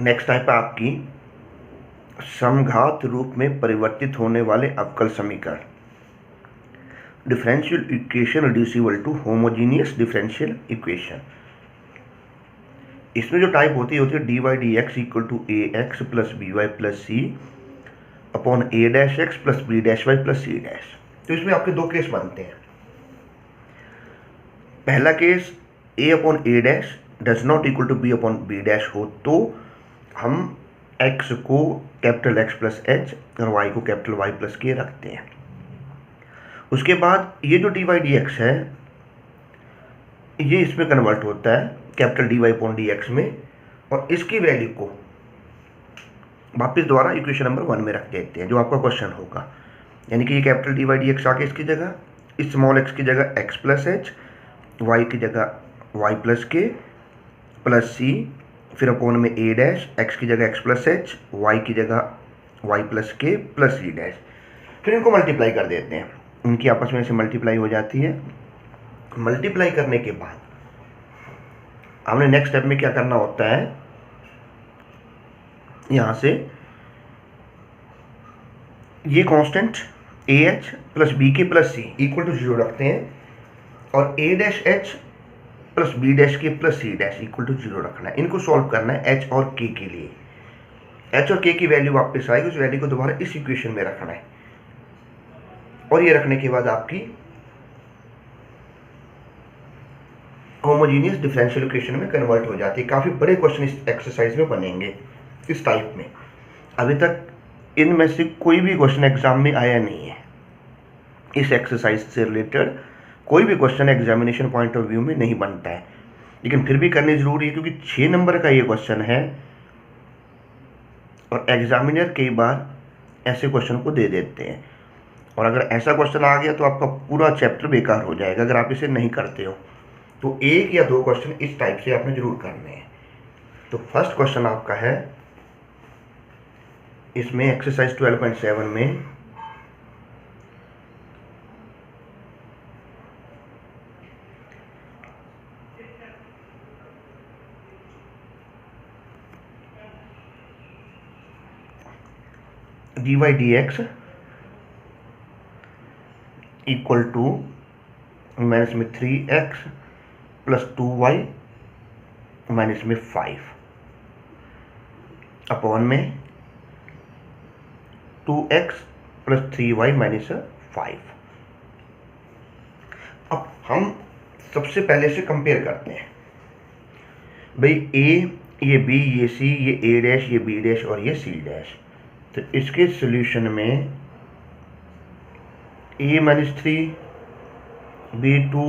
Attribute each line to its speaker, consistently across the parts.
Speaker 1: Next type है आपकी समघात रूप में परिवर्तित होने वाले अवकल समीकरण। Differential equation reducible to homogeneous differential equation. इसमें जो टाइप होती है D Y D X equal to A X plus B Y plus C upon A dash X plus B dash Y plus C dash. तो इसमें आपके दो case बनते हैं। पहला case A upon A dash does not equal to B upon B dash हो तो हम x को कैपिटल X प्लस एच और y को कैपिटल Y प्लस के रखते हैं। उसके बाद ये जो डी वाई डी एक्स है ये इसमें कन्वर्ट होता है capital D Y upon D X में, और इसकी वैल्यू को वापस दोबारा इक्वेशन नंबर 1 में रख देते हैं जो आपका क्वेश्चन होगा। यानी कि ये capital D Y D X आके इसकी जगह, इस स्मॉल एक्स की जगह x प्लस एच, वाई की जगह y प्लस के प्लस सी, फिर अपॉन में a डैश, x की जगह x प्लस एच, y की जगह y प्लस के प्लस सी डैश। फिर इनको मल्टीप्लाई कर देते हैं, इनकी आपस में से मल्टीप्लाई हो जाती है। मल्टीप्लाई करने के बाद हमने नेक्स्ट स्टेप में क्या करना होता है, यहाँ से ये constant A H plus B K plus C equal to 0 रखते हैं, और A dash H plus B dash K plus C dash equal to 0 रखना है। इनको सॉल्व करना है एच और के के लिए। एच और के की वैल्यू वापस आएगी, उस वैल्यू को दोबारा इस इक्वेशन में रखना है, और ये रखने के बाद आपकी होमोजीनियस डिफरेंशियल इक्वेशन में कन्वर्ट हो जाती है। काफ़ी बड़े क्वेश्चन इस एक्सरसाइज में बनेंगे इस टाइप में। अभी तक इनमें से कोई भी क्वेश्चन एग्जाम में आया नहीं है। इस एक्सरसाइज से रिलेटेड कोई भी question examination point of view में नहीं बनता है, लेकिन फिर भी करनी जरूरी है क्योंकि 6 नंबर का ये क्वेश्चन है और एग्जामिनर कई बार ऐसे क्वेश्चन को दे देते हैं, और अगर ऐसा क्वेश्चन आ गया तो आपका पूरा चैप्टर बेकार हो जाएगा अगर आप इसे नहीं करते हो। तो 1 या 2 क्वेश्चन इस टाइप से आपने जरूर करने हैं। तो फर्स्ट क्वेश्चन आपका है इसमें एक्सरसाइज 12.7 में D Y D X equal to minus में 3x प्लस 2y माइनस में 5 अपॉन में 2x प्लस 3y माइनस 5। अब हम सबसे पहले से कंपेयर करते हैं भाई, a ये b ये c ये a डैश ये b डैश और ये c डैश। तो इसके सॉल्यूशन में a minus 3 b 2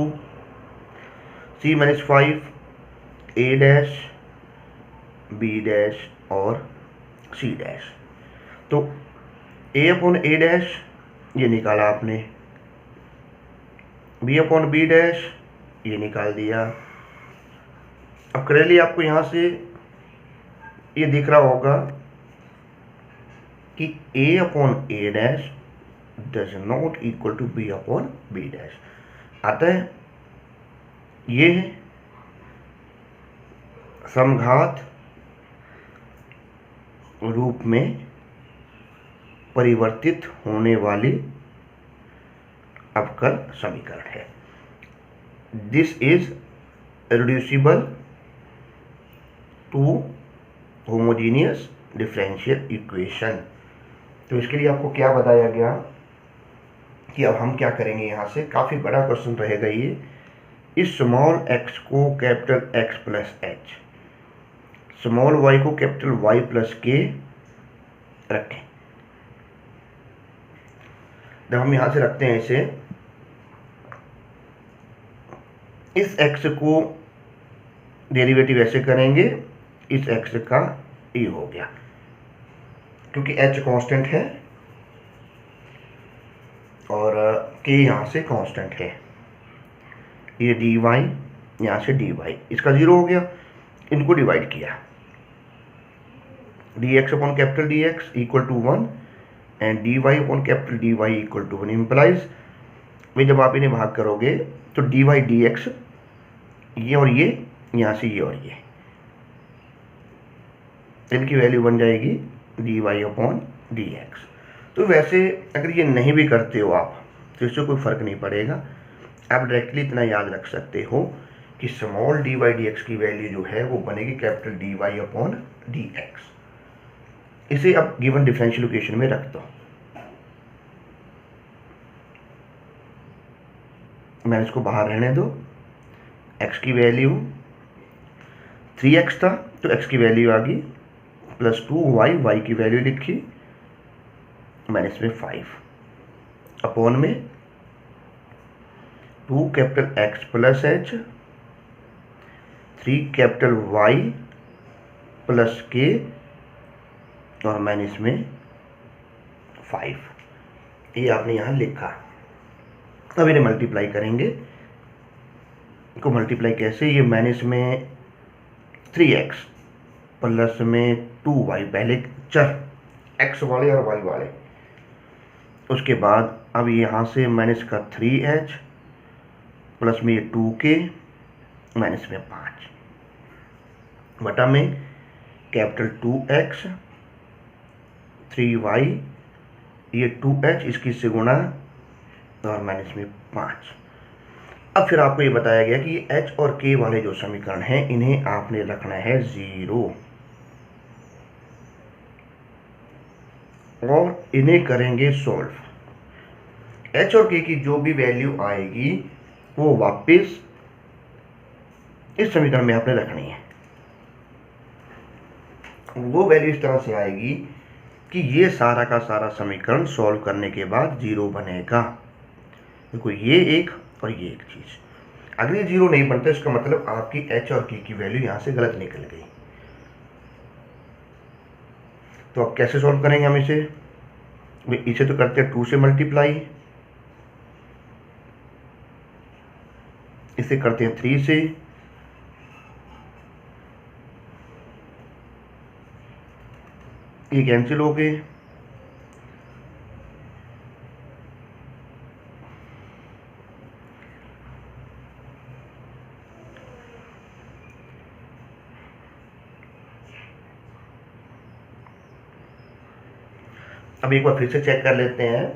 Speaker 1: c minus 5 a dash b dash और c डैश। तो a अपॉन a डैश ये निकाला आपने, b अपॉन b डैश ये निकाल दिया। अब क्लियरली आपको यहाँ से ये दिख रहा होगा कि a upon a dash does not equal to b upon b dash. अतः ये समघात रूप में परिवर्तित होने वाली अवकल समीकरण है। This is reducible to homogeneous differential equation. तो इसके लिए आपको क्या बताया गया कि अब हम क्या करेंगे, यहाँ से काफ़ी बड़ा क्वेश्चन रहेगा ये। इस स्मॉल x को capital X plus H, small y को कैपिटल Y प्लस के रखें। जब हम यहाँ से रखते हैं इसे, इस x को डेरिवेटिव ऐसे करेंगे, इस x का e हो गया क्योंकि h कांस्टेंट है और k यहाँ से कांस्टेंट है। ये dy यहाँ से dy, इसका 0 हो गया। इनको डिवाइड किया, dx upon capital dx equal to 1 and dy upon capital dy equal to 1 implies भाई जब आप इन्हें भाग करोगे तो dy dx ये और ये यहाँ से ये और ये, इनकी वैल्यू बन जाएगी dy अपॉन dx। तो वैसे अगर ये नहीं भी करते हो आप तो इससे कोई फ़र्क नहीं पड़ेगा। आप डायरेक्टली इतना याद रख सकते हो कि स्मॉल dy dx की वैल्यू जो है वो बनेगी कैपिटल dy अपॉन dx। इसे अब गिवन डिफरेंशियल इक्वेशन में रख दो। मैं इसको बाहर रहने दो। x की वैल्यू 3x था तो x की वैल्यू आ गई प्लस 2y, y की वैल्यू लिखी मैंने इसमें 5 अपॉन में 2 capital x plus h, 3 capital y plus k और मैंने इसमें 5। ये आपने यहाँ लिखा। अब इन्हें मल्टीप्लाई करेंगे। इनको मल्टीप्लाई कैसे, ये मैंने इसमें 3x प्लस में 2y, पहले चर x वाले और y वाले, उसके बाद अब यहाँ से माइनस का 3h प्लस में ये 2k माइनस में 5 बटा में कैपिटल 2x 3y, ये 2h इसकी से गुणा और माइनस में 5। अब फिर आपको ये बताया गया कि ये h और k वाले जो समीकरण हैं इन्हें आपने रखना है 0 और इन्हें करेंगे सॉल्व। h और k की जो भी वैल्यू आएगी वो वापस इस समीकरण में आपने रखनी है। वो वैल्यू इस तरह से आएगी कि ये सारा का सारा समीकरण सॉल्व करने के बाद 0 बनेगा। देखो ये एक और ये एक चीज़, अगर ये 0 नहीं बनता इसका मतलब आपकी h और k की वैल्यू यहाँ से गलत निकल गई। तो अब कैसे सॉल्व करेंगे हम इसे? इसे तो करते हैं 2 से मल्टीप्लाई, इसे करते हैं 3 से, ये कैंसिल हो गए, अब एक बार फिर से चेक कर लेते हैं।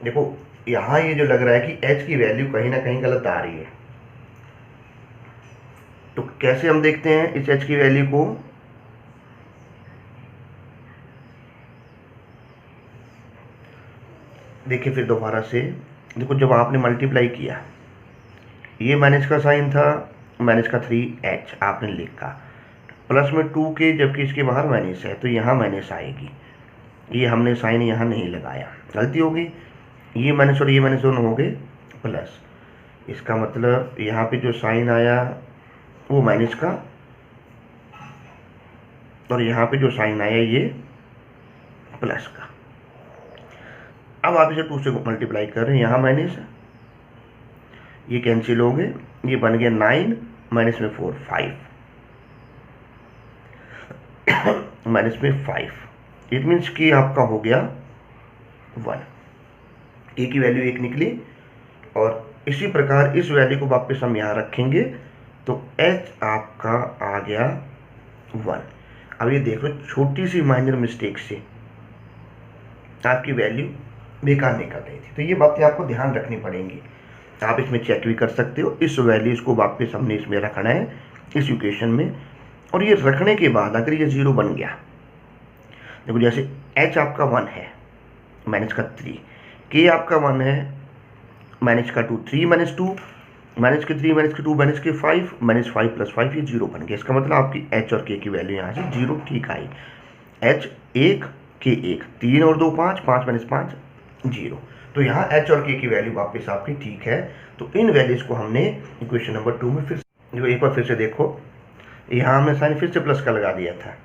Speaker 1: देखो यहाँ ये जो लग रहा है कि h की वैल्यू कहीं ना कहीं गलत आ रही है, तो कैसे हम देखते हैं इस h की वैल्यू को? देखिए फिर दोबारा से, देखो जब आपने मल्टीप्लाई किया, ये माइनस का साइन था, माइनस का 3h आपने लिखा, प्लस में 2k जबकि इसके बाहर माइनस है तो यहाँ माइनस आएगी। ये हमने साइन यहाँ नहीं लगाया, गलती होगी। ये माइनस और ये माइनस दोनों हो गए प्लस, इसका मतलब यहाँ पे जो साइन आया वो माइनस का और यहाँ पे जो साइन आया ये प्लस का। अब आप इसे 2 से मल्टीप्लाई कर रहे हैं, यहाँ माइनस, ये कैंसिल हो गए, ये बन गया 9 माइनस में 4 5 माइनस में 5, इट मीन्स कि आपका हो गया 1। ए की वैल्यू 1 निकली और इसी प्रकार इस वैल्यू को वापस हम यहाँ रखेंगे तो h आपका आ गया 1। अब ये देख लो छोटी सी माइनर मिस्टेक से आपकी वैल्यू बेकार निकल रही थी, तो ये बातें आपको ध्यान रखनी पड़ेंगी। आप इसमें चेक भी कर सकते हो। इस वैल्यूज को वापस हमने इसमें रखना है इस इक्वेशन में, और ये रखने के बाद अगर ये 0 बन गया, देखो जैसे h आपका 1 है माइनस का 3, k आपका 1 है माइनस का 2, 3 माइनस 2 माइनस के 3 माइनस के 2 माइनस के 5 माइनस 5 प्लस 5, ये 0 बन गया। इसका मतलब आपकी h और k की वैल्यू यहाँ से 0 ठीक आई। h 1 k 1, 3 और 2 5, 5 माइनस 5 0। तो यहाँ h और k की वैल्यू वापस आपकी ठीक है। तो इन वैल्यूज को हमने इक्वेशन नंबर 2 में फिर एक बार फिर से देखो, यहाँ हमने साइन फिर से प्लस का लगा दिया था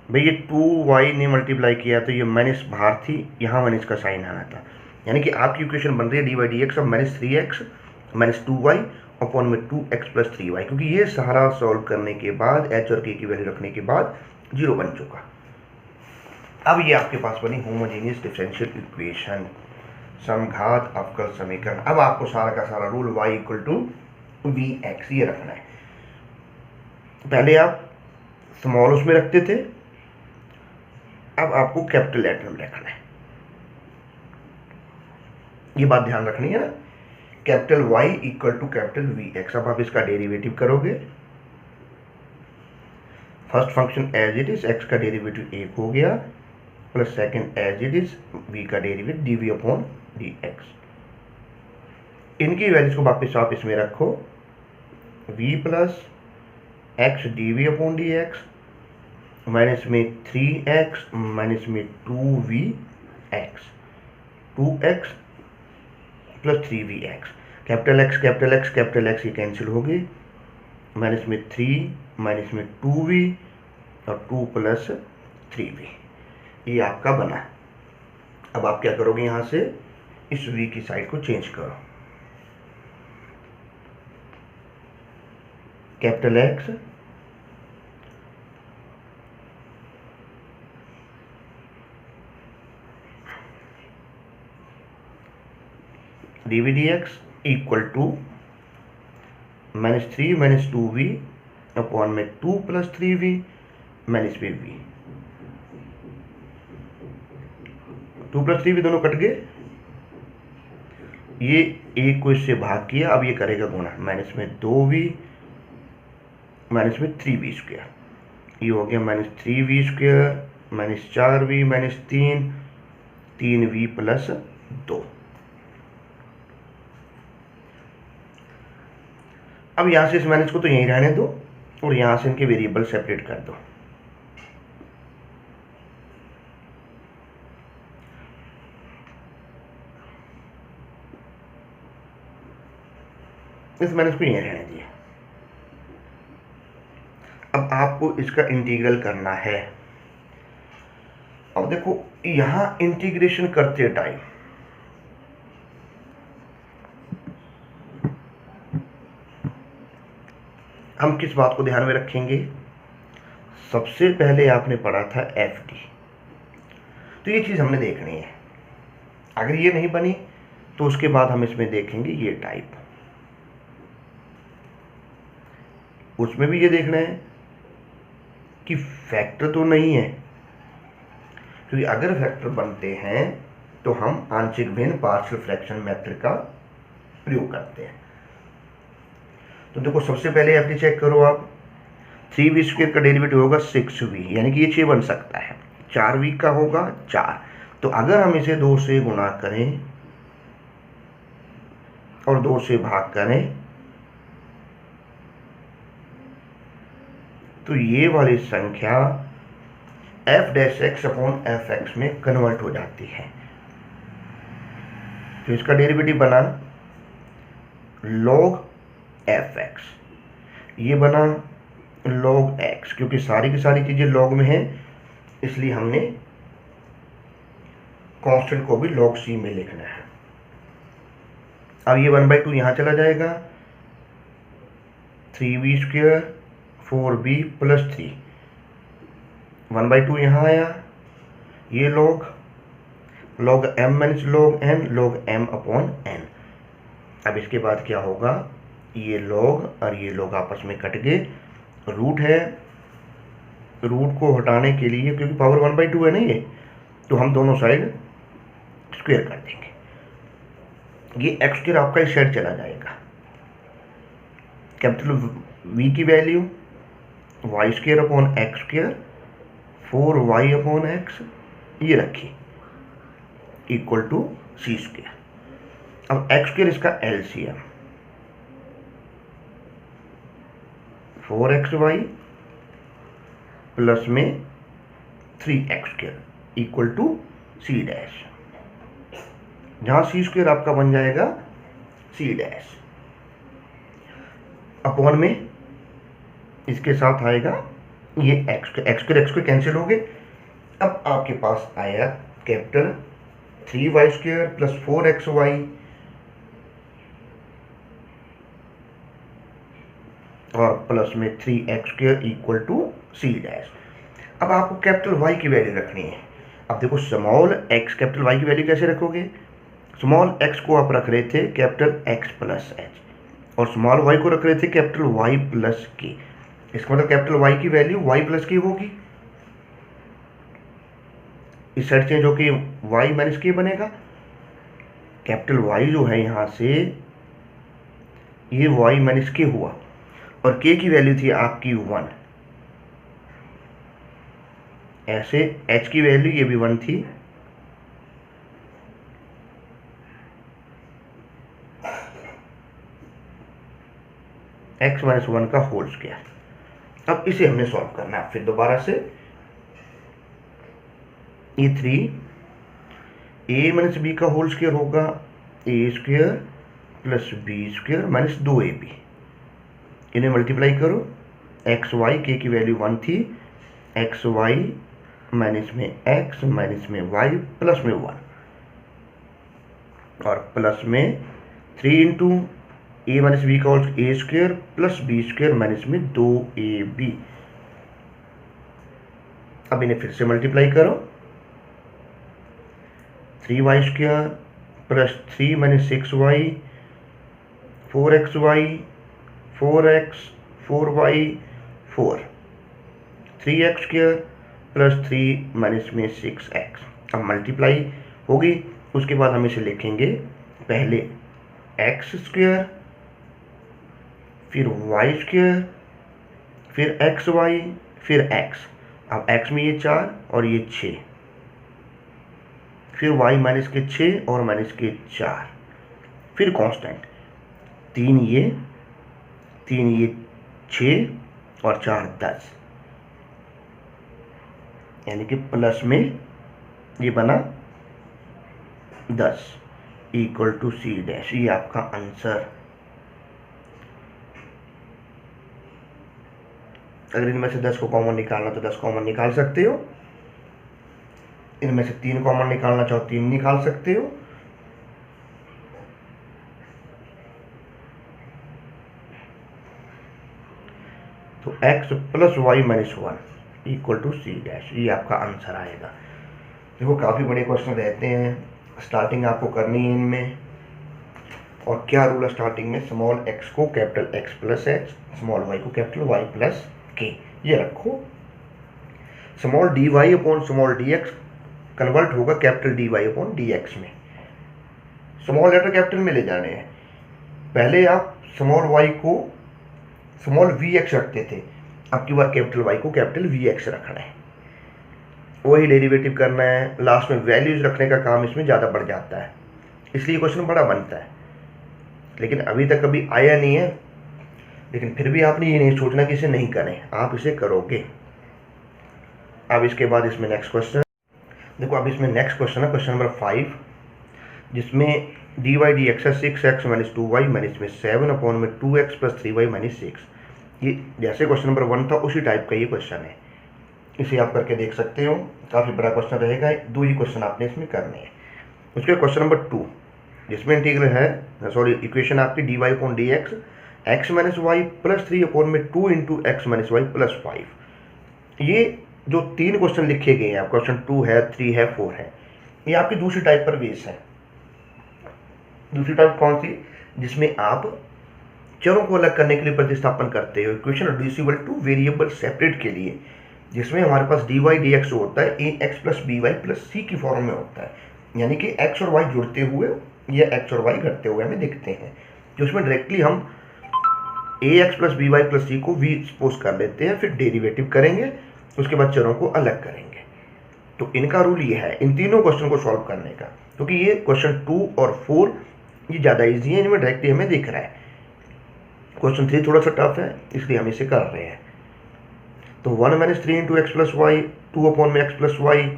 Speaker 1: भाई, ये 2y ने मल्टीप्लाई किया तो ये माइनस बाहर थी, यहाँ माइनस का साइन आना था, यानी कि आपकी इक्वेशन बन रही है dy dx of minus 3x minus 2y upon में 2x प्लस 3y, क्योंकि ये सारा सॉल्व करने के बाद h और k की वैल्यू रखने के बाद 0 बन चुका। अब ये आपके पास बनी होमोजेनियस डिफरेंशियल इक्वेशन, समघात अवकल समीकरण। अब आपको सारा का सारा rule y equal to bx ये रखना है। पहले आप स्मॉल उसमें रखते थे, अब आपको कैपिटल लेटर में रखना है, ये बात ध्यान रखनी है ना। Capital y equal to capital V X. अब आप इसका डेरिवेटिव करोगे, first function as it is X का डेरिवेटिव 1 हो गया, plus second as it is v का derivative D V upon D X. इनकी वैल्यूज को वापस आप इसमें रखो, v plus X D V upon D X minus में 3x माइनस में 2vx, 2x plus 3vx। Capital X ये कैंसिल हो गए, माइनस में 3 माइनस में 2v और 2 प्लस 3v, ये आपका बना। अब आप क्या करोगे, यहाँ से इस v की साइड को चेंज करो, capital X D V D X equal to -3 minus 2v upon में 2 प्लस 3v माइनस में v, 2 प्लस 3v दोनों कट गए, ये एक को इससे भाग किया, अब ये करेगा गुणा, माइनस में 2v माइनस में 3v स्क्वायर, ये हो गया minus 3v square minus 4v minus 3v plus 2। अब यहाँ से इस माइनस को तो यहीं रहने दो और यहाँ से इनके वेरिएबल सेपरेट कर दो। इस माइनस को यहीं रहने दिए। अब आपको इसका इंटीग्रल करना है। अब देखो यहाँ इंटीग्रेशन करते टाइम हम किस बात को ध्यान में रखेंगे, सबसे पहले आपने पढ़ा था एफ डी, तो ये चीज़ हमने देखनी है। अगर ये नहीं बनी तो उसके बाद हम इसमें देखेंगे ये टाइप, उसमें भी ये देखना है कि फैक्टर तो नहीं है, क्योंकि अगर फैक्टर बनते हैं तो हम आंशिक भिन्न पार्शियल फ्रैक्शन मेथड का प्रयोग करते हैं। तो देखो सबसे पहले एफ डी चेक करो आप, 3v स्क्वायर का डेरिवेटिव होगा 6v, यानी कि ये 6 बन सकता है, 4v का होगा 4। तो अगर हम इसे 2 से गुणा करें और 2 से भाग करें तो ये वाली संख्या f dash x upon F x में कन्वर्ट हो जाती है। तो इसका डेरिवेटिव बना log एफ एक्स, ये बना log x, क्योंकि सारी की सारी चीज़ें log में हैं इसलिए हमने कांस्टेंट को भी log c में लिखना है। अब ये 1/2 यहाँ चला जाएगा, 3v स्क्वायर 4v प्लस 3, 1/2 यहाँ आया, ये log m minus log m upon n। अब इसके बाद क्या होगा, ये log और ये log आपस में कट गए, रूट है, रूट को हटाने के लिए क्योंकि पावर 1/2 है ना ये, तो हम दोनों साइड स्क्वायर कर देंगे। ये एक्स स्क्वायर आपका इस साइड चला जाएगा, कैपिटल v की value Y square upon X square 4y upon X ये रखी इक्वल टू सी स्क्वायर। अब एक्स स्क्वायर इसका एलसीएम 4xy प्लस में 3x square equal to C dash, जहाँ सी स्क्वायर आपका बन जाएगा सी डैश, अपॉन में इसके साथ आएगा ये एक्स स्क्वायर कैंसिल हो गए। अब आपके पास आया capital 3y square plus 4xy और प्लस में 3x square equal to C dash. अब आपको कैपिटल y की वैल्यू रखनी है। अब देखो स्मॉल x कैपिटल y की वैल्यू कैसे रखोगे, स्मॉल x को आप रख रहे थे कैपिटल x प्लस h और स्मॉल y को रख रहे थे कैपिटल y प्लस k। इसका मतलब कैपिटल y की वैल्यू y प्लस k होगी। इस साइड चेंज होके वाई माइनस के बनेगा। कैपिटल वाई जो है यहाँ से ये वाई माइनस के हुआ और के की वैल्यू थी आपकी 1। ऐसे एच की वैल्यू ये भी 1 थी, एक्स माइनस 1 का होल स्क्वायर। अब इसे हमने सॉल्व करना है फिर दोबारा से। ये 3 ए माइनस बी का होल स्क्वायर होगा A square plus B square minus 2ab। इन्हें मल्टीप्लाई करो, एक्स वाई के की वैल्यू 1 थी, एक्स वाई माइनस में एक्स माइनस में वाई प्लस में 1 और प्लस में 3 इंटू ए माइनस बी का whole A square plus B square minus में 2ab। अब इन्हें फिर से मल्टीप्लाई करो, 3y square plus 3 minus 6y 4xy 4x 4y 4 3x square plus 3 minus में 6x। अब मल्टीप्लाई होगी, उसके बाद हम इसे लिखेंगे पहले एक्स स्क्वायर फिर वाई स्क्वायर फिर एक्स वाई फिर एक्स। अब एक्स में ये 4 और ये 6, फिर वाई माइनस के 6 और माइनस के 4, फिर कांस्टेंट 3 ये 6 और 4 10, यानी कि प्लस में ये बना 10 इक्वल टू सी डैश। ये आपका आंसर। अगर इनमें से 10 को कॉमन निकालना तो 10 कॉमन निकाल सकते हो, इनमें से 3 कॉमन निकालना चाहो 3 निकाल सकते हो। तो x plus Y minus 1 equal to C dash, ये आपका आंसर आएगा। देखो काफ़ी बड़े क्वेश्चन रहते हैं, स्टार्टिंग आपको करनी है इनमें। और क्या रूल है स्टार्टिंग में, स्मॉल x को capital x plus H, small y को कैपिटल y प्लस के, ये रखो। Small D Y upon small D X convert होगा capital D Y upon D X में। स्मॉल लेटर कैपिटल में ले जाने हैं। पहले आप स्मॉल y को स्मॉल वी एक्स रखते थे, अब की बार कैपिटल y को कैपिटल वी एक्स रखना है, वही डेरिवेटिव करना है। लास्ट में वैल्यूज रखने का काम इसमें ज़्यादा बढ़ जाता है, इसलिए क्वेश्चन बड़ा बनता है। लेकिन अभी तक कभी आया नहीं है, लेकिन फिर भी आपने ये नहीं सोचना कि इसे नहीं करें, आप इसे करोगे। अब इसके बाद इसमें नेक्स्ट क्वेश्चन देखो। अब इसमें नेक्स्ट क्वेश्चन है क्वेश्चन नंबर 5, जिसमें डी वाई डी एक्स है 6x माइनस 2y माइनस में 7 अपॉन में 2x प्लस 3y माइनस 6। ये जैसे क्वेश्चन नंबर 1 था उसी टाइप का ये क्वेश्चन है, इसे आप करके देख सकते हो। काफ़ी बड़ा क्वेश्चन रहेगा, 2 ही क्वेश्चन आपने इसमें करने हैं। उसके क्वेश्चन नंबर 2, जिसमें इंटीग्रल है इक्वेशन आपकी D Y upon D X X minus Y plus 3 upon में 2 into X minus Y plus 5। ये जो 3 क्वेश्चन लिखे गए हैं, क्वेश्चन 2 है 3 है 4 है, ये आपकी दूसरी टाइप पर बेस है। दूसरी टाइप कौन सी, जिसमें आप चरों को अलग करने के लिए प्रतिस्थापन करते हो, equation reducible to variable separate के लिए, जिसमें हमारे पास डी वाई डी एक्स होता है A X plus B Y plus C की फॉर्म में होता है, यानी कि एक्स और वाई जुड़ते हुए या एक्स और वाई घटते हुए हमें दिखते हैं। जो उसमें डायरेक्टली हम A X plus B Y plus C को वी सपोज कर लेते हैं, फिर डेरिवेटिव करेंगे, उसके बाद चरों को अलग करेंगे। तो इनका रूल ये है इन तीनों क्वेश्चन को सॉल्व करने का, क्योंकि ये क्वेश्चन 2 और 4 ये ज़्यादा ईजी है, इनमें डायरेक्टली हमें दिख रहा है। क्वेश्चन 3 थोड़ा सा टफ है, इसलिए हम इसे कर रहे हैं। तो 1 minus 3 into X plus Y 2 upon में एक्स प्लस वाई,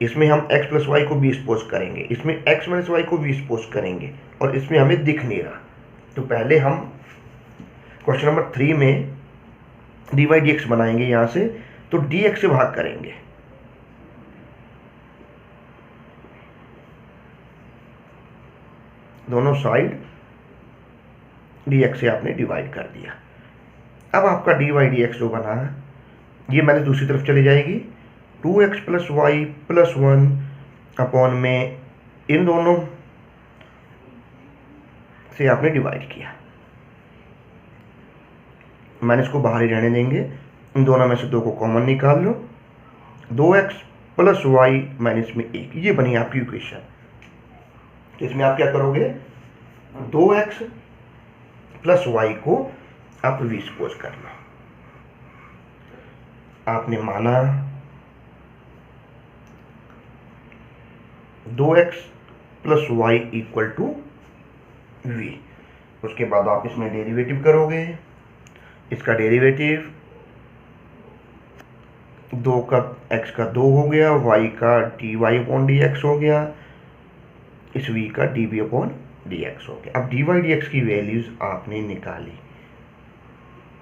Speaker 1: इसमें हम x प्लस वाई को भी सपोज करेंगे, इसमें x माइनस वाई को भी सपोज करेंगे, और इसमें हमें दिख नहीं रहा। तो पहले हम क्वेश्चन नंबर 3 में डी वाई डी एक्स बनाएंगे यहाँ से, तो डी एक्स से भाग करेंगे, दोनों साइड डी एक्स से आपने डिवाइड कर दिया। अब आपका डी वाई डी एक्स जो बना है ये मैंने दूसरी तरफ चली जाएगी, 2x plus Y plus 1 upon में इन दोनों से आपने डिवाइड किया। मैंने इसको बाहर ही रहने देंगे, इन दोनों में से 2 को कॉमन निकाल लो, 2x प्लस वाई माइनस में 1, ये बनी आपकी इक्वेशन। तो इसमें आप क्या करोगे, 2x प्लस वाई को आप v सपोज कर लो, आपने माना 2x plus Y equal to v। उसके बाद आप इसमें डेरिवेटिव करोगे, इसका डेरिवेटिव 2 का x का 2 हो गया, y का dy अपॉन dx हो गया, इस v का dv अपॉन dx हो गया। अब dy dx की वैल्यूज आपने निकाली,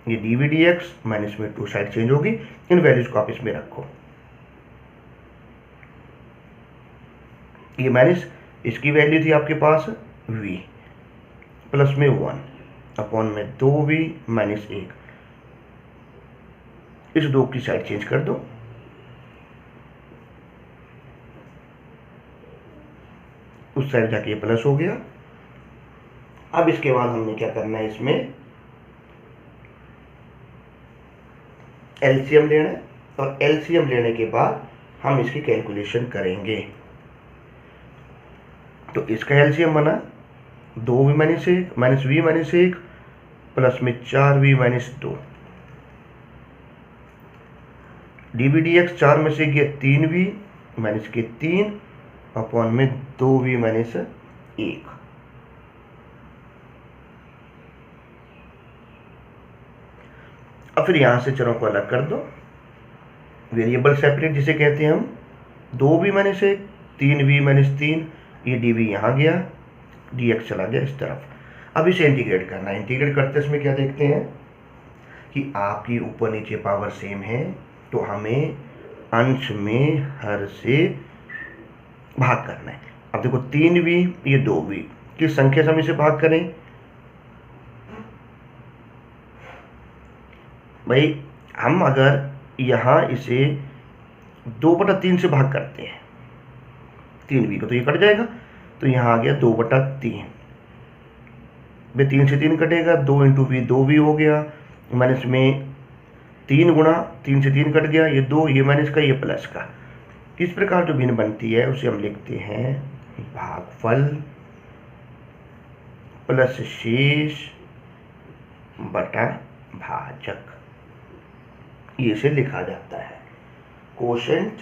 Speaker 1: ये dv dx माइनस में 2 साइड चेंज होगी, इन वैल्यूज को आप इसमें रखो। ये माइनस इसकी वैल्यू थी आपके पास v, प्लस में 1 अपॉन में 2v माइनस 1, इस 2 की साइड चेंज कर दो, उस साइड जाके ये प्लस हो गया। अब इसके बाद हमने क्या करना है, इसमें एलसीएम लेना है, और एलसीएम लेने के बाद हम इसकी कैलकुलेशन करेंगे। तो इसका एलसीएम बना 2v minus 1 minus v minus 1 plus में 4v माइनस 2, dv dx 4 में से गया 3v माइनस के 3 अपॉन में 2v माइनस 1। अब फिर यहां से चरों को अलग कर दो, वेरिएबल सेपरेट जिसे कहते हैं हम, 2v माइनस 1 3v माइनस 3, ये dv यहाँ गया, dx चला गया इस तरफ। अब इसे इंटीग्रेट करना है, इंटीग्रेट करते इसमें क्या देखते हैं कि आपकी ऊपर नीचे पावर सेम है, तो हमें अंश में हर से भाग करना है। अब देखो 3v ये 2v, किस संख्या से हम इसे भाग करें भाई, हम अगर यहाँ इसे 2/3 से भाग करते हैं 3v को, तो ये कट जाएगा, तो यहाँ आ गया 2/3 भाई, 3 से 3 कटेगा, 2 इंटू v 2v हो गया, माइनस में 3 गुणा 3 से 3 कट गया, ये 2, ये माइनस का ये प्लस का। इस प्रकार जो भिन्न बनती है उसे हम लिखते हैं भागफल प्लस शेष बटा भाजक, ये इसे लिखा जाता है कोशेंट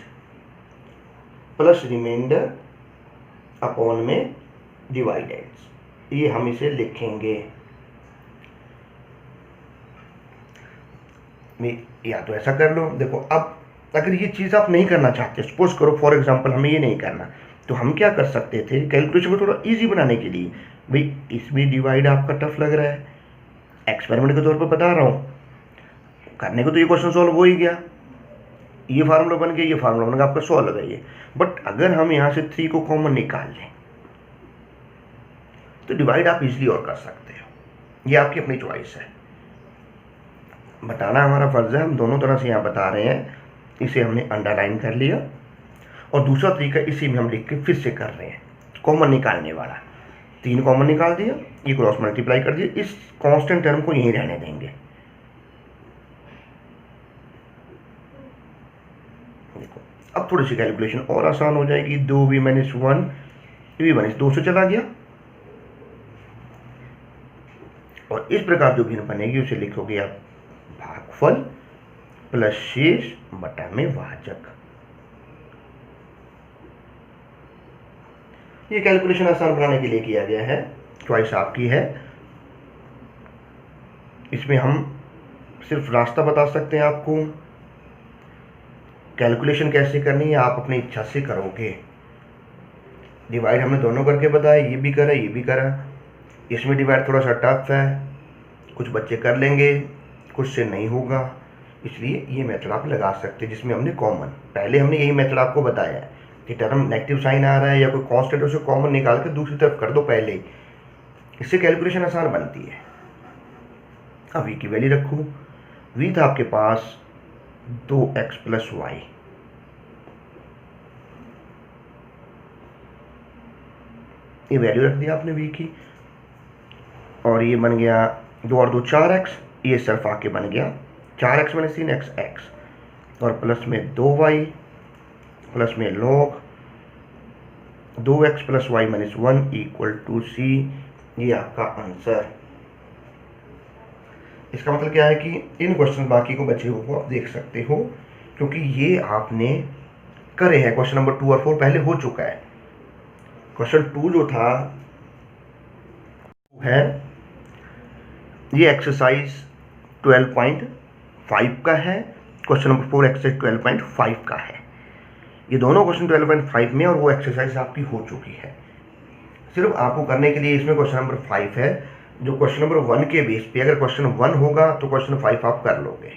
Speaker 1: प्लस रिमाइंडर अपॉन में डिवाइडेंड्स, ये हम इसे लिखेंगे। या तो ऐसा कर लो, देखो अब अगर ये चीज़ आप नहीं करना चाहते, सपोज करो फॉर एग्जांपल हमें ये नहीं करना, तो हम क्या कर सकते थे, कैलकुलेशन को थोड़ा इजी बनाने के लिए, भाई इसमें डिवाइड आपका टफ लग रहा है, एक्सपेरिमेंट के तौर पर बता रहा हूँ, करने को तो ये क्वेश्चन सॉल्व हो ही गया, ये फार्मूला बन गया, ये फार्मूला बन गया, आपका सॉल्व है ये। बट अगर हम यहाँ से 3 को कॉमन निकाल लें तो डिवाइड आप इजीली और कर सकते हो, ये आपकी अपनी चॉइस है, बताना हमारा फर्ज है, हम दोनों तरह से यहाँ बता रहे हैं। इसे हमने अंडरलाइन कर लिया, और दूसरा तरीका इसी में हम लिख के फिर से कर रहे हैं, कॉमन निकालने वाला, 3 कॉमन निकाल दिया, ये क्रॉस मल्टीप्लाई कर दिया, इस कांस्टेंट टर्म को यहीं रहने देंगे। देखो अब थोड़ी सी कैलकुलेशन और आसान हो जाएगी, 2v माइनस 1 v माइनस 2 से चला गया, और इस प्रकार जो भिन्न बनेगी उसे लिखोगे आप भागफल प्लस शेष बटा में भाजक। ये कैलकुलेशन आसान बनाने के लिए किया गया है, चॉइस आपकी है। इसमें हम सिर्फ रास्ता बता सकते हैं आपको, कैलकुलेशन कैसे करनी है आप अपनी इच्छा से करोगे। डिवाइड हमने दोनों करके बताया, ये भी करा ये भी करा। इसमें डिवाइड थोड़ा सा टफ है, कुछ बच्चे कर लेंगे, कुछ से नहीं होगा, इसलिए ये मेथड आप लगा सकते हैं जिसमें हमने कॉमन, पहले हमने यही मेथड आपको बताया है कि टर्म नेगेटिव साइन आ रहा है या कोई कांस्टेंट, उसे कॉमन निकाल के दूसरी तरफ कर दो पहले ही, इससे कैलकुलेशन आसान बनती है। अब v की वैल्यू रखो, v था आपके पास 2x प्लस वाई, ये वैल्यू रख दिया आपने v की, और ये बन गया 2 और 2 4x, ये सिर्फ आके बन गया 4x माइनस 3x x, और प्लस में 2y प्लस में log 2x plus Y minus 1 equal to C. ये आपका आंसर। इसका मतलब क्या है कि इन क्वेश्चन बाकी को बचे हुए को आप देख सकते हो, क्योंकि ये आपने करे हैं। क्वेश्चन नंबर 2 और 4 पहले हो चुका है। क्वेश्चन 2 जो था है ये एक्सरसाइज 12.5 का है, क्वेश्चन नंबर 4 एक्सरसाइज 12.5 का है। ये दोनों क्वेश्चन 12.5 में और वो एक्सरसाइज आपकी हो चुकी है। सिर्फ आपको करने के लिए इसमें क्वेश्चन नंबर 5 है, जो क्वेश्चन नंबर 1 के बेस पे, अगर क्वेश्चन 1 होगा तो क्वेश्चन 5 आप कर लोगे।